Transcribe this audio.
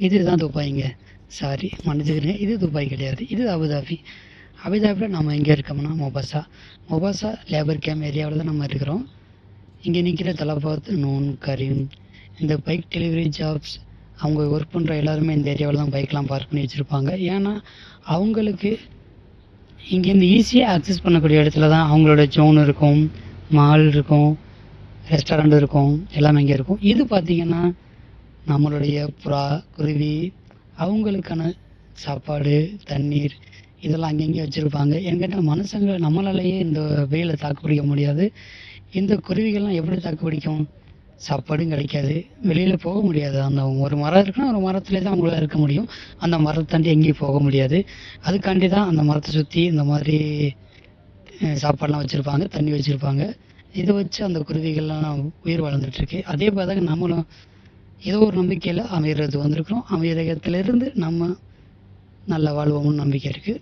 இதுதான் துபாய்ங்க. சாரி மன்னிச்சுக்கிறேங்க, இது துபாய் கிடையாது, இது அபுதாபி. அபுதாபியில் நம்ம எங்கே இருக்கோம்னா மொபாசா லேபர் கேம்ப் ஏரியாவில் தான் நம்ம இருக்கிறோம். இங்கே நிற்கிற தலபாத், நூன், கரீம், இந்த பைக் டெலிவரி ஜாப்ஸ் அவங்க ஒர்க் பண்ணுற எல்லாருமே இந்த ஏரியாவில் தான் பைக்லாம் பார்க் பண்ணி வச்சுருப்பாங்க. ஏன்னா அவங்களுக்கு இங்கேருந்து ஈஸியாக ஆக்சஸ் பண்ணக்கூடிய இடத்துல தான் அவங்களோட ஜோன் இருக்கும், மால் இருக்கும், ரெஸ்டாரண்ட் இருக்கும், எல்லாமே இங்கே இருக்கும். இது பார்த்திங்கன்னா நம்மளுடைய புறா, குருவி அவங்களுக்கான சாப்பாடு, தண்ணீர் இதெல்லாம் அங்கங்கே வச்சுருப்பாங்க. என்கிட்ட மனுஷங்களை நம்மளாலேயே இந்த வெயிலை தாக்கு பிடிக்க முடியாது. இந்த குருவிகள்லாம் எப்படி தாக்கு பிடிக்கும்? சாப்பாடும் கிடைக்காது, வெளியில் போக முடியாது. அந்த ஒரு மரம் இருக்குன்னா ஒரு மரத்துலேயே தான் அவங்களால இருக்க முடியும். அந்த மரத்தை தாண்டி எங்கேயும் போக முடியாது. அதுக்காண்டி தான் அந்த மரத்தை சுற்றி இந்த மாதிரி சாப்பாடெலாம் வச்சுருப்பாங்க, தண்ணி வச்சுருப்பாங்க. இதை வச்சு அந்த குருவிகள்லாம் உயிர் வாழ்ந்துட்டுருக்கு. அதே மாதிரி தான் நம்மளும் ஏதோ ஒரு நம்பிக்கையில் அமைகிறது வந்திருக்கிறோம். அமையகத்திலிருந்து நம்ம நல்ல வாழ்வோம்னு நம்பிக்கை இருக்குது.